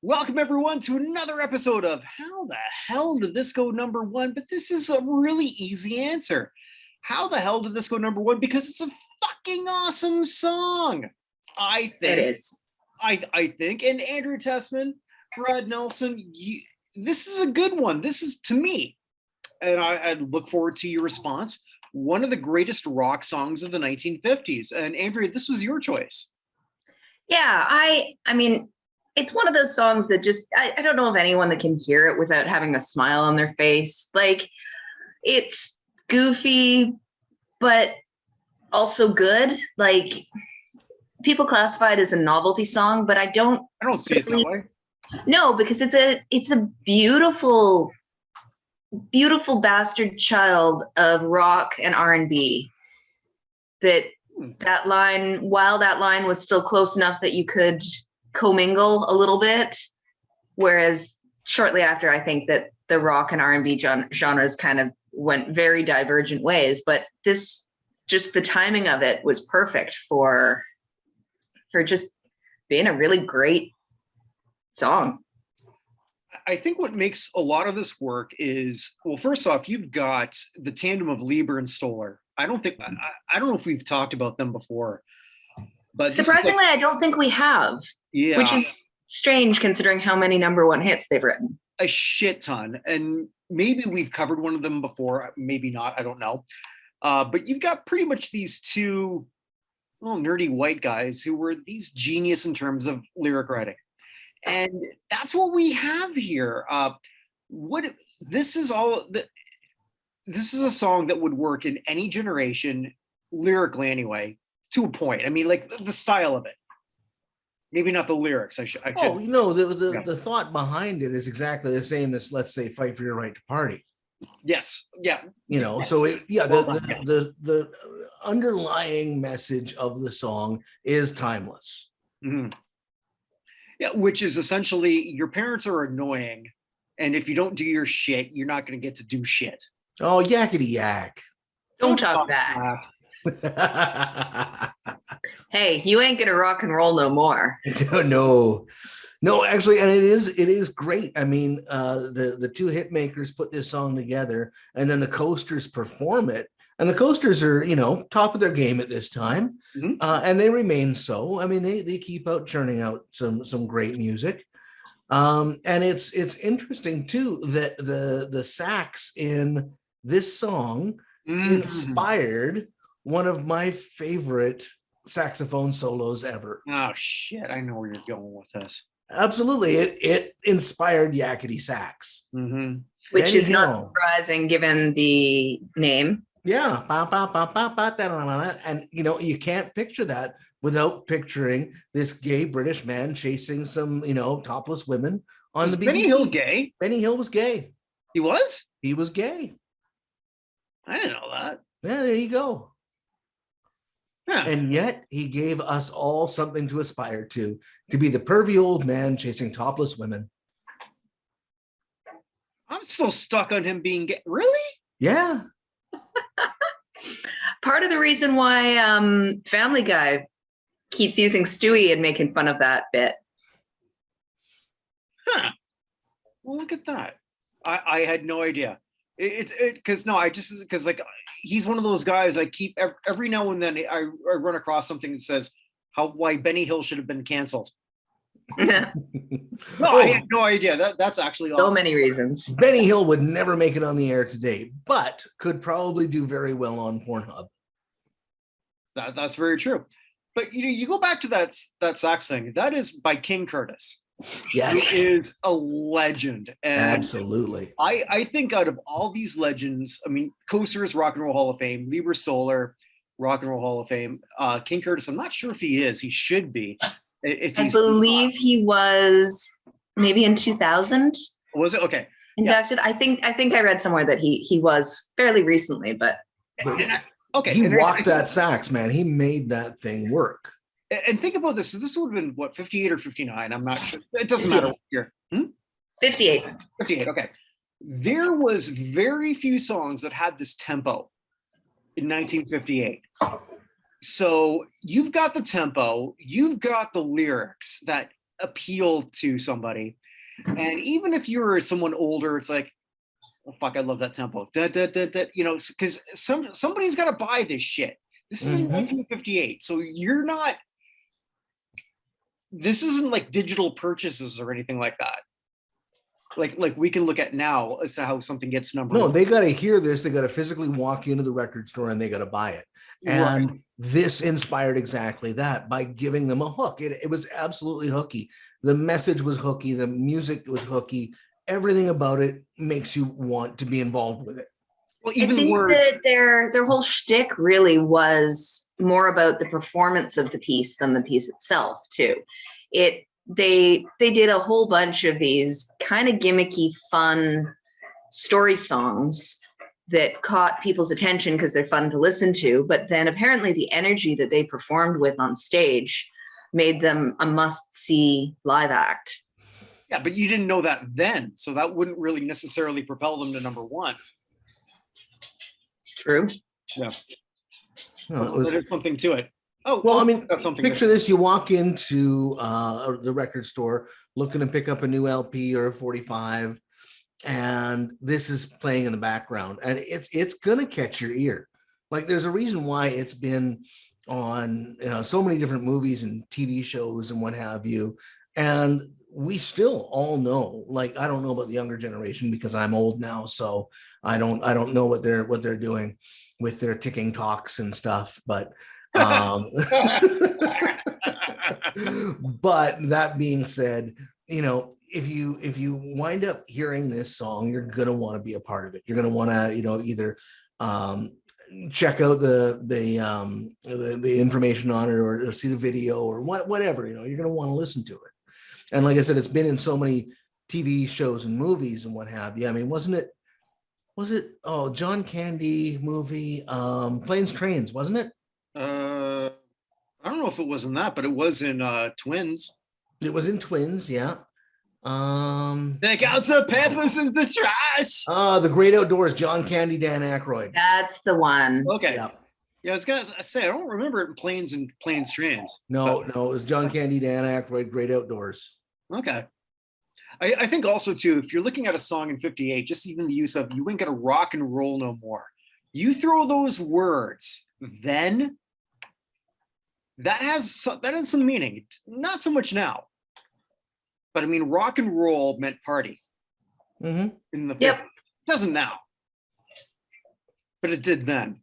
Welcome everyone to another episode of How the Hell Did This Go Number One? But this is a really easy answer. How the hell did this go number one? Because it's a fucking awesome song. I think. It is. I think. And Andrea Tessmann, Brad Nelson, this is a good one. This is, to me, and I look forward to your response, one of the greatest rock songs of the 1950s. And Andrea, this was your choice. Yeah, I mean, it's one of those songs that just, I don't know of anyone that can hear it without having a smile on their face. Like, it's goofy, but also good. Like, people classify it as a novelty song, but I don't see it that way. No, because it's a beautiful, beautiful bastard child of rock and R&B. That line, while that line was still close enough that you could commingle a little bit, whereas shortly after, I think that the rock and R&B genres kind of went very divergent ways. But this, just the timing of it was perfect for just being a really great song. I think what makes a lot of this work is, well, first off, you've got the tandem of Lieber and Stoller. I don't know if we've talked about them before, but surprisingly, I don't think we have. Yeah, which is strange considering how many number one hits they've written. A shit ton, and maybe we've covered one of them before, maybe not. I don't know. But you've got pretty much these two little nerdy white guys who were these genius in terms of lyric writing. And that's what we have here. This is a song that would work in any generation, lyrically anyway, to a point. I mean, like the style of it. Maybe not the lyrics. The thought behind it is exactly the same as, let's say, Fight for Your Right to Party. Yes. Yeah. The underlying message of the song is timeless. Mm-hmm. Yeah, which is essentially your parents are annoying, and if you don't do your shit, you're not going to get to do shit. Oh, yakety yak! Don't talk back. Hey, you ain't gonna rock and roll no more. No, actually, and it is great. I mean, the two hit makers put this song together, and then the Coasters perform it. And the Coasters are, top of their game at this time, mm-hmm. And they remain so. I mean, they keep out churning out some great music, and it's interesting too that the sax in this song inspired one of my favorite saxophone solos ever. Oh shit! I know where you're going with this. Absolutely, it inspired Yakety Sax, mm-hmm. Which Benny is Hill. Not surprising given the name. Yeah, and you can't picture that without picturing this gay British man chasing some topless women on the BBC. Benny Hill gay? Benny Hill was gay. He was? He was gay. I didn't know that. Yeah, there you go. Yeah. And yet he gave us all something to aspire to be the pervy old man chasing topless women. I'm still stuck on him being gay. Really? Yeah. Part of the reason why Family Guy keeps using Stewie and making fun of that bit. Huh. Well, look at that. I had no idea. Because like he's one of those guys I keep every now and then I run across something that says why Benny Hill should have been canceled. I had no idea. That's actually awesome. So many reasons. Benny Hill would never make it on the air today, but could probably do very well on Pornhub. That's very true. But you go back to that sax thing. That is by King Curtis. Yes, it is a legend. And absolutely. I think out of all these legends, I mean, Coasters, Rock and Roll Hall of Fame, Lieber Stoller, Rock and Roll Hall of Fame, King Curtis, I'm not sure if he is. He should be. I believe he was maybe in 2000. Was it? Okay. Inducted. Yeah. I think I read somewhere that he was fairly recently, but okay. He rocked that sax, man. He made that thing work. And think about this. So this would have been what, 58 or 59? I'm not sure. It doesn't matter what year. 58. 58. Okay. There was very few songs that had this tempo in 1958. So you've got the tempo, you've got the lyrics that appeal to somebody. And even if you're someone older, it's like, oh fuck, I love that tempo. Da, da, da, da, you know, because somebody's got to buy this shit. This is in 1958, so you're not. This isn't like digital purchases or anything like that. Like we can look at now as to how something gets number No, one. they got to hear this. They got to physically walk into the record store and they got to buy it. And Right. this inspired exactly that by giving them a hook. It was absolutely hooky. The message was hooky. The music was hooky. Everything about it makes you want to be involved with it. Well, I even think words. that their whole shtick really was more about the performance of the piece than the piece itself, too. They did a whole bunch of these kind of gimmicky, fun story songs that caught people's attention because they're fun to listen to. But then apparently the energy that they performed with on stage made them a must-see live act. Yeah, but you didn't know that then, so that wouldn't really necessarily propel them to number one. True. Yeah, No, there's something to it. Oh, well, I mean, that's something. picture this: you walk into the record store looking to pick up a new LP or a 45, and this is playing in the background, and it's gonna catch your ear. Like, there's a reason why it's been on so many different movies and TV shows and what have you, and we still all know. Like, I don't know about the younger generation because I'm old now, so I don't know what they're doing with their ticking talks and stuff, but. But that being said, if you wind up hearing this song, you're gonna want to be a part of it. You're gonna want to either check out the information on it, or see the video, or whatever. You're gonna want to listen to it. And like I said, it's been in so many TV shows and movies and what have you. I mean, was it John Candy movie, Planes, Trains, wasn't it? I don't know if it was in that, but it was in Twins. It was in Twins, yeah. Take out the peppers and the trash. The Great Outdoors, John Candy, Dan Aykroyd. That's the one. Okay. Yeah. Yeah, I was gonna say I don't remember it in Planes, Trains. No, it was John Candy, Dan Aykroyd, Great Outdoors. Okay. I think also too, if you're looking at a song in 58, just even the use of "you ain't gonna rock and roll no more," you throw those words, then that has some meaning. Not so much now, but I mean, rock and roll meant party in the 50s. Yep. It doesn't now, but it did then.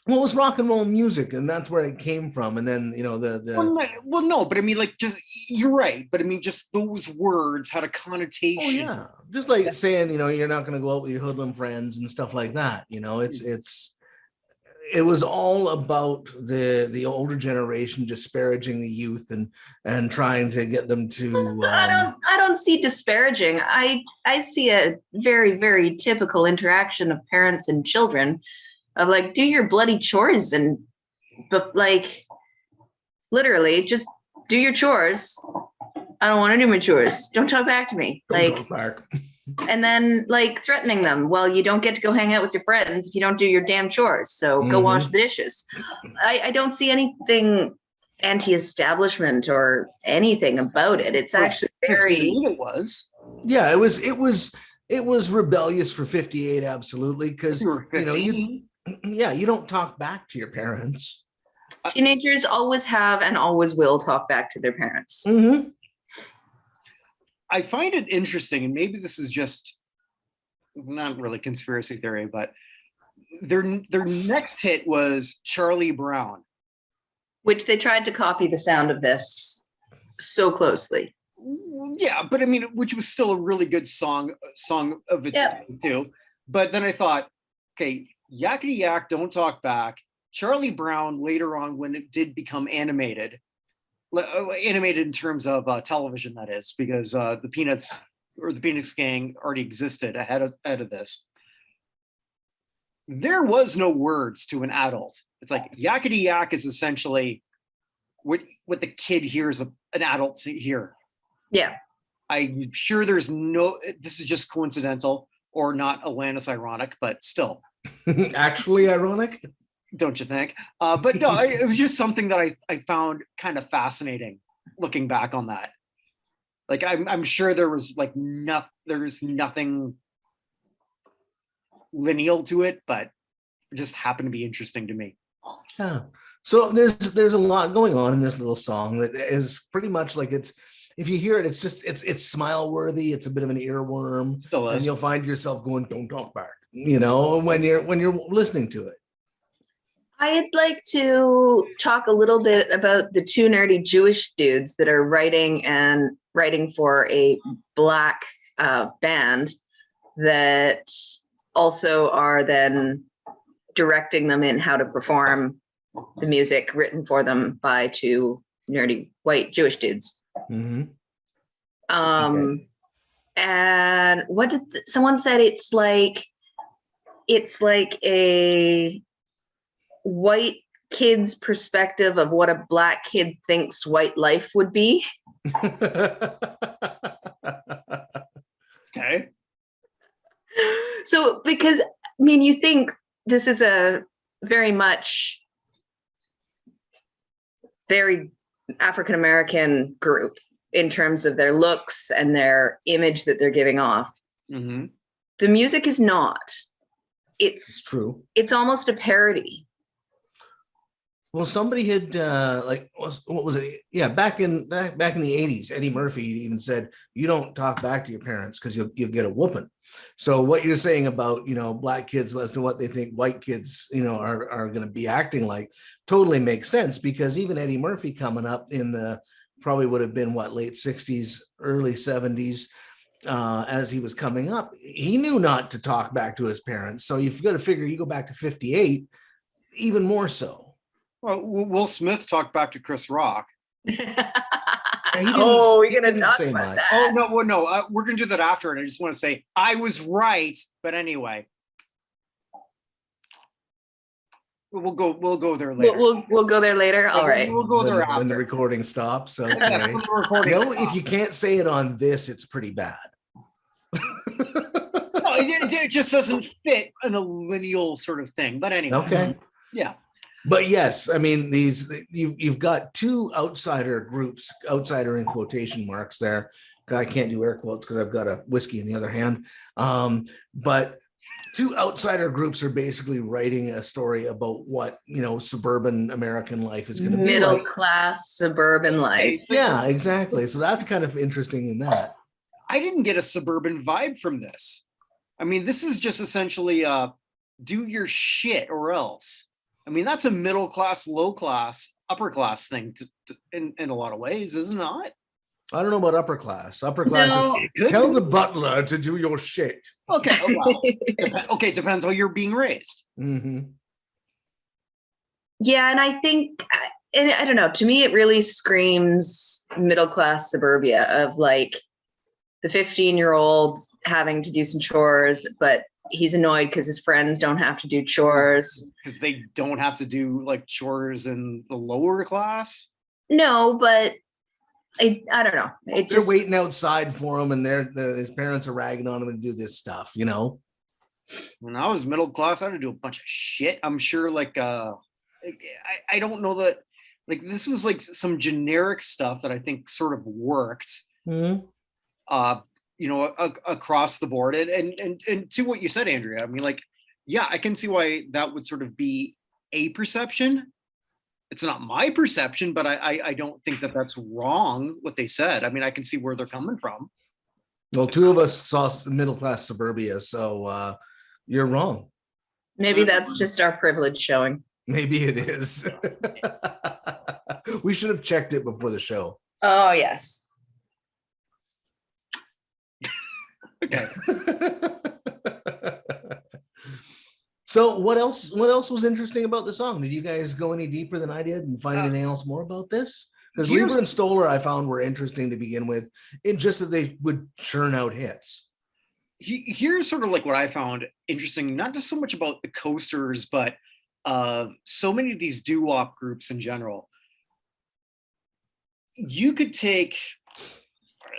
Well, it was rock and roll music, and that's where it came from. And then Well, no, but I mean, like, just you're right, but I mean, just those words had a connotation. Oh yeah, just like saying you're not going to go out with your hoodlum friends and stuff like that. It was all about the older generation disparaging the youth and trying to get them to. I don't see disparaging. I see a very, very typical interaction of parents and children of like, do your bloody chores and like literally just do your chores. I don't want to do my chores. Don't talk back to me. And then like threatening them. Well, you don't get to go hang out with your friends if you don't do your damn chores. So go wash the dishes. I don't see anything anti-establishment or anything about it. It's actually very. It was. Yeah, it was rebellious for 58, absolutely, because you don't talk back to your parents. Teenagers always have and always will talk back to their parents. I find it interesting, and maybe this is just not really conspiracy theory, but their next hit was Charlie Brown, which they tried to copy the sound of this so closely. Yeah, but I mean, which was still a really good song of its time too. But then I thought, okay, Yakety Yak, Don't Talk Back, Charlie Brown later on when it did become animated in terms of television, that is, because the Peanuts or the Peanuts gang already existed ahead of this. There was no words to an adult. It's like Yakety Yak is essentially what the kid hears an adult hear. Yeah. I'm sure this is just coincidental or not Alanis ironic, but still. Actually ironic? Don't you think? But no, it was just something that I found kind of fascinating looking back on that. Like I'm sure there was like there's nothing lineal to it, but it just happened to be interesting to me. Yeah. So there's a lot going on in this little song that is pretty much like if you hear it, it's smile worthy. It's a bit of an earworm, and you'll find yourself going, "Don't talk back," when you're listening to it. I'd like to talk a little bit about the two nerdy Jewish dudes that are writing for a Black band that also are then directing them in how to perform the music written for them by two nerdy white Jewish dudes. Mm-hmm. Okay. And what did someone said? It's like a white kid's perspective of what a Black kid thinks white life would be. Okay. So, because, I mean, you think this is a very much very African-American group in terms of their looks and their image that they're giving off. Mm-hmm. The music is not. It's true. It's almost a parody. Well, somebody had what was it? Yeah, back in the 80s, Eddie Murphy even said, "You don't talk back to your parents because you'll get a whooping." So what you're saying about Black kids as to what they think white kids are going to be acting like totally makes sense, because even Eddie Murphy coming up in the probably would have been late 60s, early 70s. As he was coming up, he knew not to talk back to his parents. So you've got to figure you go back to 58, even more so. Well, Will Smith talked back to Chris Rock. We're going to talk about that. Oh, no, well, no, we're going to do that after. And I just want to say, I was right. But anyway, we'll go there later. We'll go there later. All right. We'll go there after. When the recording stops. Okay. No, if you can't say it on this, it's pretty bad. No, it just doesn't fit in a lineal sort of thing. But anyway. Okay. Yeah. But yes, I mean, you've got two outsider groups, outsider in quotation marks there. I can't do air quotes because I've got a whiskey in the other hand. But two outsider groups are basically writing a story about what, suburban American life is going to be like. Middle class suburban life. Yeah, exactly. So that's kind of interesting in that. I didn't get a suburban vibe from this. I mean, this is just essentially do your shit or else. I mean, that's a middle class, low class, upper class thing in a lot of ways, isn't it not? I don't know about upper class. Upper class is tell the butler to do your shit. Okay. Okay, depends how you're being raised. Mm-hmm. Yeah, and I think, and I don't know, to me, it really screams middle class suburbia of like the 15-year-old having to do some chores, but he's annoyed because his friends don't have to do chores. Because they don't have to do like chores in the lower class? No, but I don't know. They're waiting outside for him, and his parents are ragging on him to do this stuff, When I was middle class, I had to do a bunch of shit. I'm sure I don't know that, like, this was like some generic stuff that I think sort of worked. Mm-hmm. Across the board. And to what you said, Andrea, I mean, like, yeah, I can see why that would sort of be a perception. It's not my perception, but I don't think that that's wrong what they said. I mean, I can see where they're coming from. Well, two of us saw middle-class suburbia, so you're wrong. Maybe that's just our privilege showing. Maybe it is. We should have checked it before the show. Oh, yes. Okay. So what else was interesting about the song? Did you guys go any deeper than I did and find anything else more about this? Because Lieber and Stoller I found were interesting to begin with, in just that they would churn out hits. Here's sort of like what I found interesting, not just so much about the Coasters, but so many of these doo-wop groups in general. You could take,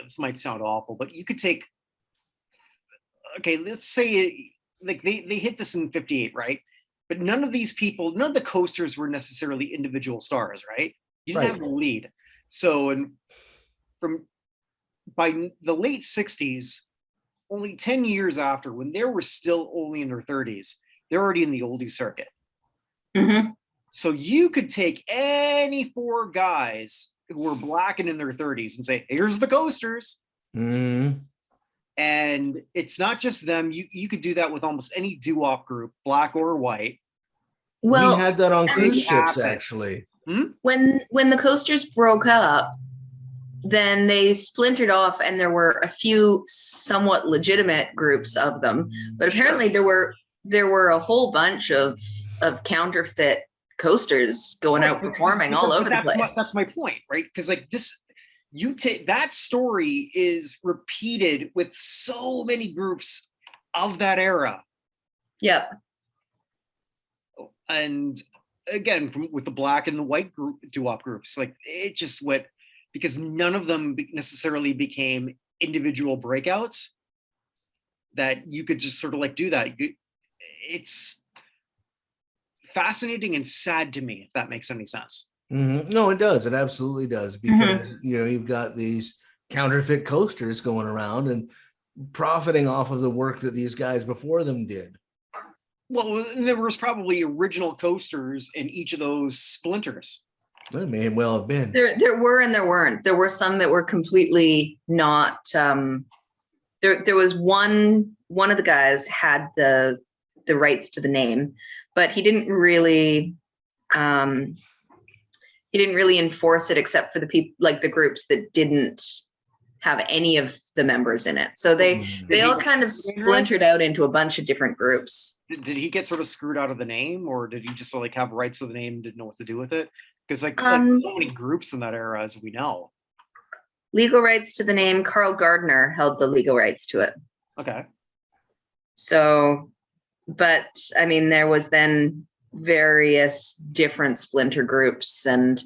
this might sound awful, but you could take, okay, let's say like they hit this in 58, right? But none of these people, none of the Coasters were necessarily individual stars, right? You didn't have a lead. So, and from by the late 60s, only 10 years after, when they were still only in their 30s, they're already in the oldie circuit. Mhm. So you could take any four guys who were black and in their 30s and say, here's the Coasters. Mhm. And it's not just them. You could do that with almost any doo-wop group, black or white. Well, we had that on cruise Big ships, happen. actually. when the Coasters broke up, then they splintered off, and there were a few somewhat legitimate groups of them. But apparently, there were a whole bunch of counterfeit coasters going out performing all over the place. That's my point, right? Because like this, you take that story is repeated with so many groups of that era. Yep. And again, with the black and the white group doo-wop groups, like it just went, because none of them necessarily became individual breakouts that you could just sort of like do that. It's fascinating and sad to me, if that makes any sense. No, it does. It absolutely does, because you've got these counterfeit coasters going around and profiting off of the work that these guys before them did. Well, there was probably original coasters in each of those splinters. It may well have been. There were and there weren't. There were some that were completely not. There was one of the guys had the rights to the name, but he didn't really enforce it, except for the people, like the groups that didn't have any of the members in it. So they all kind of splintered out into a bunch of different groups. Did he get sort of screwed out of the name, or did he just like have rights to the name and didn't know what to do with it? Because like so many groups in that era, as we know. Legal rights to the name, Carl Gardner held the legal rights to it. Okay. So, but I mean, there was then various different splinter groups, and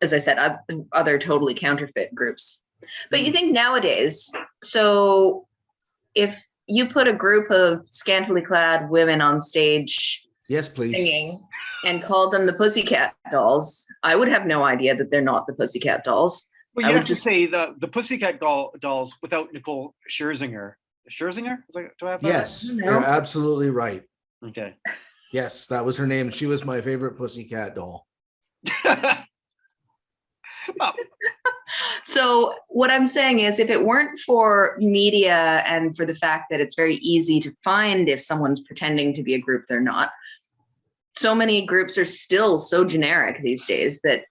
as I said, other totally counterfeit groups. But you think nowadays, so if you put a group of scantily clad women on stage, yes, please, singing, and called them the Pussycat Dolls, I would have no idea that they're not the Pussycat Dolls. Well, you have to say the Pussycat Dolls without Nicole Scherzinger. Scherzinger? Do I have that? Yes, you're absolutely right. Okay. Yes, that was her name. She was my favorite Pussycat doll. So what I'm saying is, if it weren't for media and for the fact that it's very easy to find if someone's pretending to be a group they're not, so many groups are still so generic these days that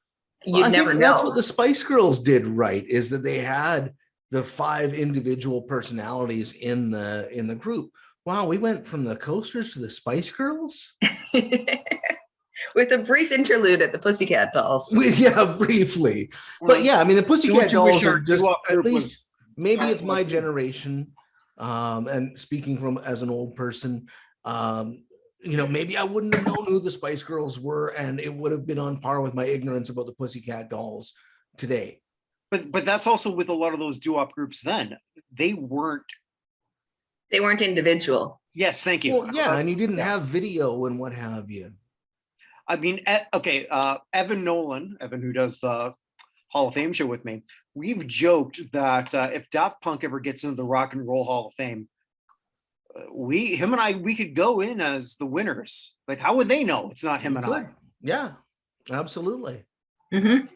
you'd never know. That's what the Spice Girls did right, is that they had the 5 individual personalities in the group. Wow, we went from the Coasters to the Spice Girls? With a brief interlude at the Pussycat Dolls. Yeah, briefly. But yeah, I mean, the Pussycat Dolls are just, at least, maybe it's my generation. And speaking from as an old person, maybe I wouldn't have known who the Spice Girls were, and it would have been on par with my ignorance about the Pussycat Dolls today. But that's also with a lot of those doo-wop groups then. They weren't individual. Yes, thank you. Well, yeah, and you didn't have video and what have you. I mean, okay, Evan Nolan, who does the Hall of Fame show with me, we've joked that if Daft Punk ever gets into the Rock and Roll Hall of Fame, him and I could go in as the winners. Like, how would they know it's not him and I? Yeah, absolutely. Mm-hmm.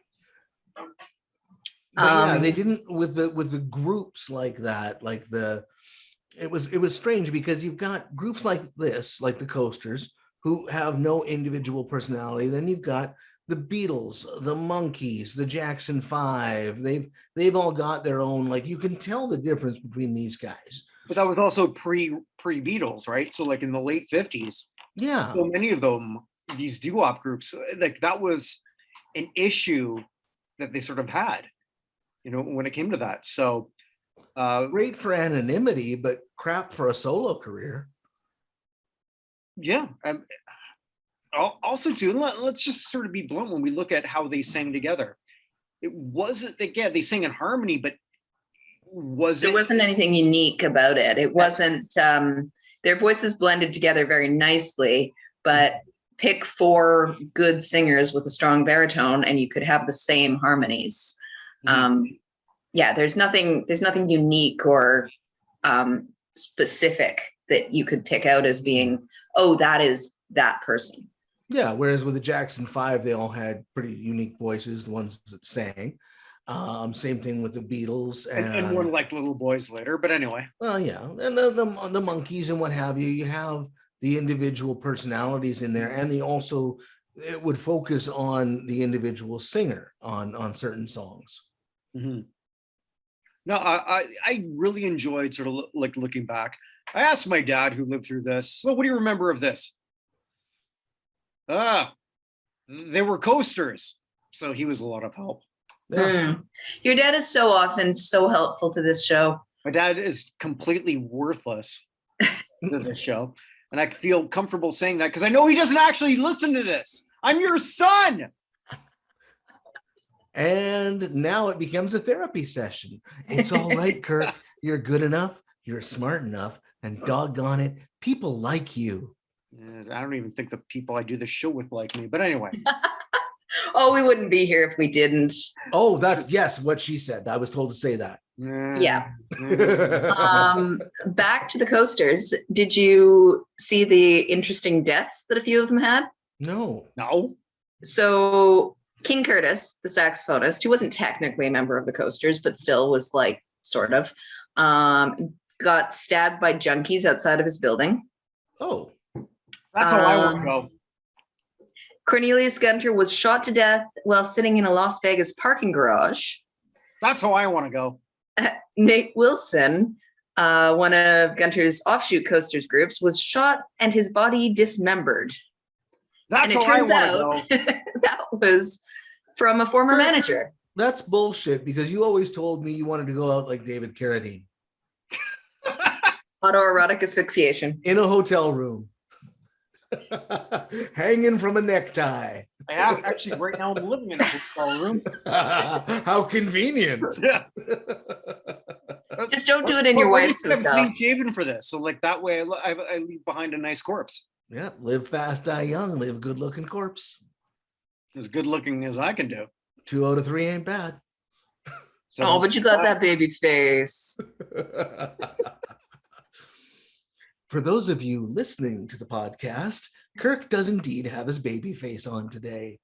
Yeah, they didn't with the groups like that. Like it was strange, because you've got groups like this, like the Coasters, who have no individual personality. Then you've got the Beatles, the Monkees, the Jackson 5. They've all got their own, like, you can tell the difference between these guys. But that was also pre-Beatles, right? So like in the late 50s, yeah, so many of them, these doo-wop groups, like that was an issue that they sort of had, when it came to that. So great for anonymity, but crap for a solo career. Yeah. Also, too, let's just sort of be blunt when we look at how they sang together. It wasn't, again, they sang in harmony, but there wasn't anything unique about it. It wasn't, their voices blended together very nicely, but pick 4 good singers with a strong baritone and you could have the same harmonies. yeah, there's nothing unique or specific that you could pick out as being, oh, that is that person. Yeah, whereas with the Jackson 5, they all had pretty unique voices, the ones that sang. Same thing with the Beatles and more like little boys later. But anyway. Well, yeah, and the Monkees and what have you. You have the individual personalities in there, and it would focus on the individual singer on certain songs. Mm-hmm. No, I really enjoyed sort of like looking back. I asked my dad, who lived through this, so what do you remember of this? They were coasters. So he was a lot of help. Yeah. Your dad is so often so helpful to this show. My dad is completely worthless to this show. And I feel comfortable saying that because I know he doesn't actually listen to this. I'm your son. And now it becomes a therapy session. It's all right, Kirk. You're good enough. You're smart enough. And doggone it, people like you. I don't even think the people I do the show with like me. But anyway. Oh, we wouldn't be here if we didn't. Oh, that's, yes, what she said. I was told to say that. Yeah. Back to the coasters. Did you see the interesting deaths that a few of them had? No. So King Curtis, the saxophonist, who wasn't technically a member of the coasters, but still was like sort of, got stabbed by junkies outside of his building. Oh. That's how I want to go. Cornelius Gunter was shot to death while sitting in a Las Vegas parking garage. That's how I want to go. Nate Wilson, one of Gunter's offshoot coasters groups, was shot and his body dismembered. That's how I want to go. That was from a former manager. That's bullshit, because you always told me you wanted to go out like David Carradine. Autoerotic asphyxiation. In a hotel room. Hanging from a necktie. I have actually right now. I'm living in a hotel room. How convenient. Yeah. Just don't do it in your wife's hotel. I'm clean shaven for this, so like that way I leave behind a nice corpse. Yeah, live fast, die young. Live good looking corpse. As good looking as I can do. 2 out of 3 ain't bad. So, oh, but you got that baby face. For those of you listening to the podcast, Kirk does indeed have his baby face on today.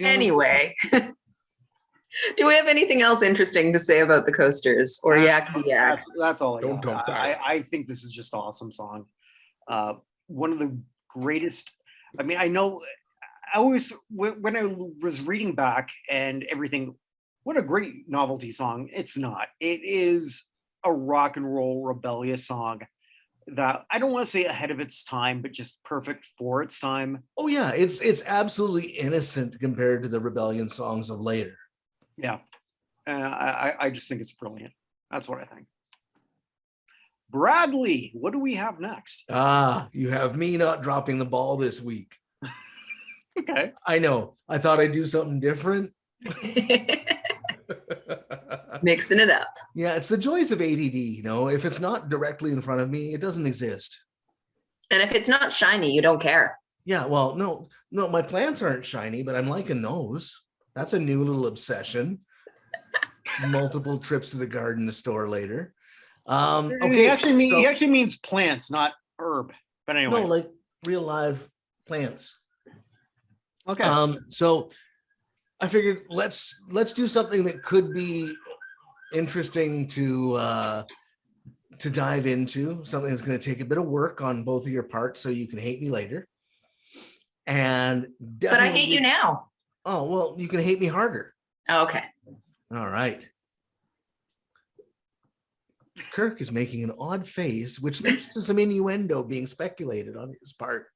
Anyway, do we have anything else interesting to say about the coasters or Yakety Yak? That's all I Don't got. talk back. I think this is just an awesome song. One of the greatest. I mean, I know I always, when I was reading back and everything, what a great novelty song. It's not. It is a rock and roll rebellious song that I don't want to say ahead of its time, but just perfect for its time. Oh yeah, it's absolutely innocent compared to the rebellion songs of later. Yeah, I just think it's brilliant. That's what I think. Bradley, what do we have next? You have me not dropping the ball this week. Okay. I know. I thought I'd do something different. Mixing it up. Yeah, it's the joys of ADD. You know, if it's not directly in front of me, it doesn't exist. And if it's not shiny, you don't care. Yeah, well, no, my plants aren't shiny, but I'm liking those. That's a new little obsession. Multiple trips to the garden store later. Okay, he actually means plants, not herb. But anyway, no, like real live plants. Okay. So I figured let's do something that could be interesting to dive into. Something that's going to take a bit of work on both of your parts, so you can hate me later. And but I hate you now. Oh well, you can hate me harder. Oh, okay. All right. Kirk is making an odd face, which leads to some innuendo being speculated on his part.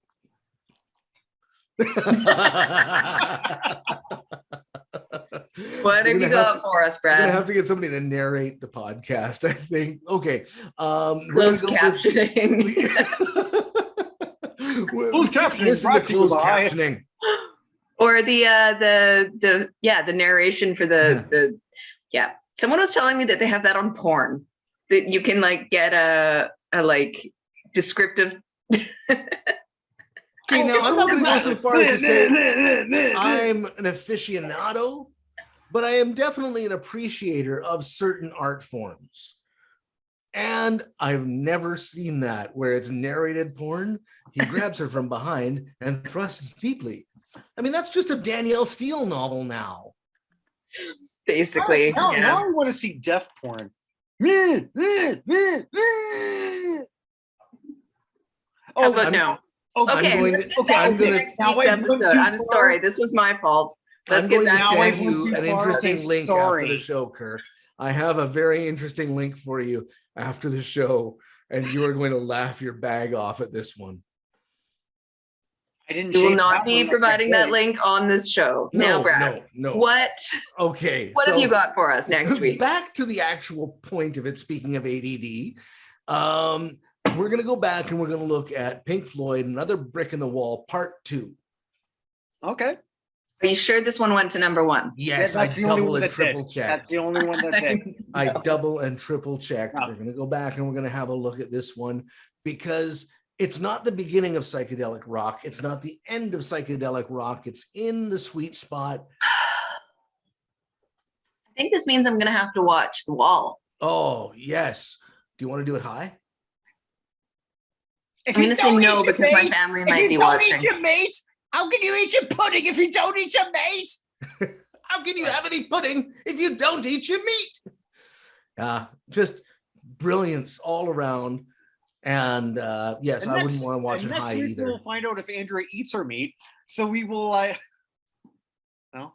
What have you got for us, Brad? We're gonna have to get somebody to narrate the podcast, I think. Okay. Closed captioning. Closed captioning. Or the narration for the Someone was telling me that they have that on porn. That you can like get a like descriptive Okay, now I'm not going to go so far as to say I'm an aficionado, but I am definitely an appreciator of certain art forms. And I've never seen that where it's narrated porn. He grabs her from behind and thrusts deeply. I mean, that's just a Danielle Steele novel now. Basically, Now yeah. I want to see deaf porn. How about no? Okay, I'm going let's to- get back I'm to gonna- next now week's I've gone episode. too I'm far. sorry, this was my fault. Let's I'm get going to back now to send I went you too an far. interesting Okay, link sorry. after the show, Kirk. I have a very interesting link for you after the show, and you are going to laugh your bag off at this one. I didn't. We will shave not that be one providing that okay. link on this show. Now, Brad, No. what Okay. have you got for us next week? Back to the actual point of it, speaking of ADD, we're going to go back and we're going to look at Pink Floyd, Another Brick in the Wall, Part 2. Okay. Are you sure this one went to number one? Yes, Yeah, I that's the only double one and that triple did. checked. That's the only one that did. I double and triple checked. Yeah. We're going to go back and we're going to have a look at this one because it's not the beginning of psychedelic rock. It's not the end of psychedelic rock. It's in the sweet spot. I think this means I'm going to have to watch The Wall. Oh, yes. Do you want to do it high? If I'm you going to say don't no eat your because my mate- family if might you be don't watching. eat your mate, how can you eat your pudding if you don't eat your mate? How can you have any pudding if you don't eat your meat? Just brilliance all around. And yes, And I wouldn't next- want to watch and it next high week either. We'll find out if Andrea eats her meat. So we will. No.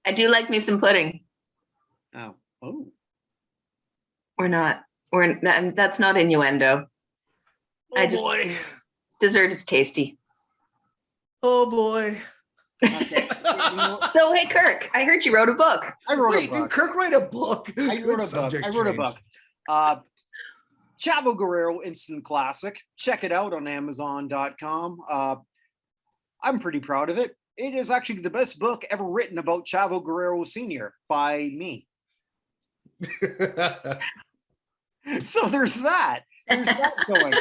I do like me some pudding. Oh. Or not. Or that's not innuendo. Oh boy. Dessert is tasty. Oh boy. Okay. So hey, Kirk, I heard you wrote a book. I wrote Wait, a did book. Kirk write a book? I Good wrote a book. subject I wrote a change. book. Chavo Guerrero Instant Classic. Check it out on Amazon.com. I'm pretty proud of it. It is actually the best book ever written about Chavo Guerrero Sr. by me. So there's that. There's that going.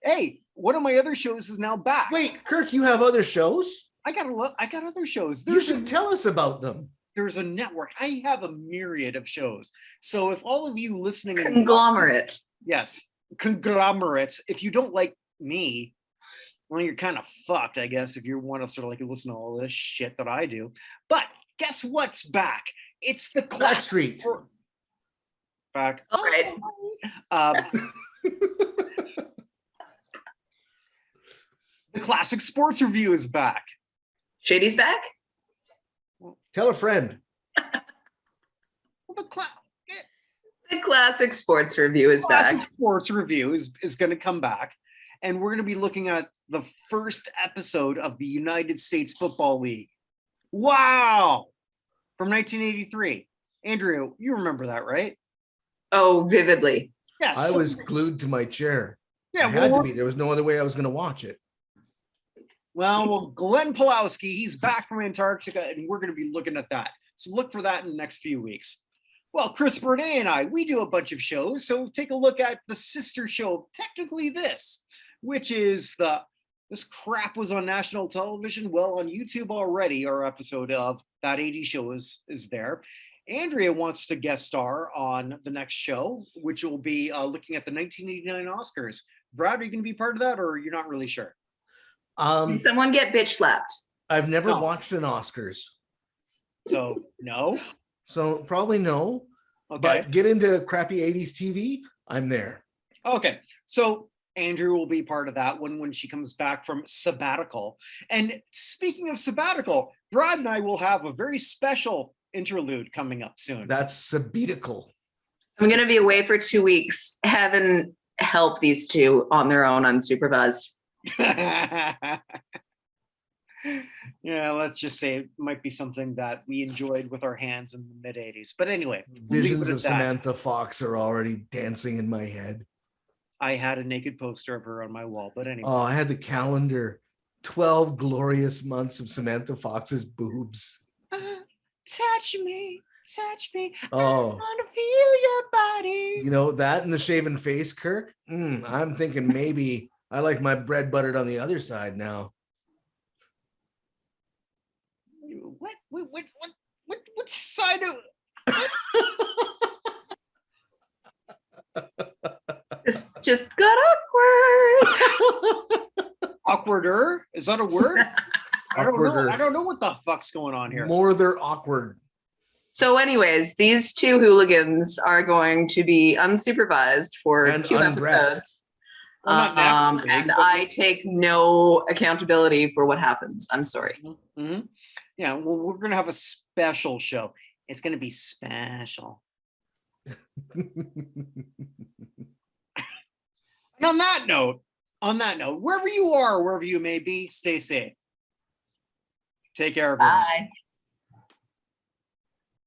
Hey, one of my other shows is now back. Wait, Kirk, you have other shows? I got other shows. You should tell us about them. There's a network. I have a myriad of shows. So if all of you listening, Conglomerate. yes, conglomerates. If you don't like me, well, you're kind of fucked, I guess, if you want to sort of like listen to all this shit that I do. But guess what's back? It's the Backstreet. Back. All right. The Classic Sports Review is back. Shady's back? Tell a friend. The The Classic Sports Review is Classic back. Sports Review is going to come back. And we're going to be looking at the first episode of the United States Football League. Wow! From 1983. Andrea, you remember that, right? Oh, vividly. Yes. I was glued to my chair. Yeah, I had to be. There was no other way I was going to watch it. Well, Glenn Pulowski, he's back from Antarctica, and we're going to be looking at that. So look for that in the next few weeks. Well, Chris Burnett and I, we do a bunch of shows, so take a look at the sister show of Technically This, which is this crap was on national television. Well, on YouTube already, our episode of That 80 Show is there. Andrea wants to guest star on the next show, which will be looking at the 1989 Oscars. Brad, are you going to be part of that, or you're not really sure? Did someone get bitch slapped? I've never No. watched an Oscars. So, no? So probably no. Okay. But get into crappy 80s TV, I'm there. Okay, so Andrew will be part of that one when she comes back from sabbatical. And speaking of sabbatical, Brad and I will have a very special interlude coming up soon. That's sabbatical. I'm going to be away for 2 weeks. Heaven help these two on their own, unsupervised. Yeah, let's just say it might be something that we enjoyed with our hands in the mid 80s. But anyway, Visions leave it of at that. Samantha Fox are already dancing in my head. I had a naked poster of her on my wall, but anyway. Oh, I had the calendar. 12 glorious months of Samantha Fox's boobs. Touch me, touch me. I Oh, want to feel your body. you know, that and the shaven face, Kirk. I'm thinking maybe I like my bread buttered on the other side now. What side of This just got awkward. awkwarder? Is that a word? I don't know. Awkwarder. I don't know what the fuck's going on here. More they're awkward. So, anyways, these two hooligans are going to be unsupervised for And 2 undressed. episodes. Well, not next week, And but- I take no accountability for what happens. I'm sorry. Mhm. Yeah, well, we're gonna have a special show. It's gonna be special. And on that note, wherever you are, wherever you may be, stay safe. Take care, everyone. Bye.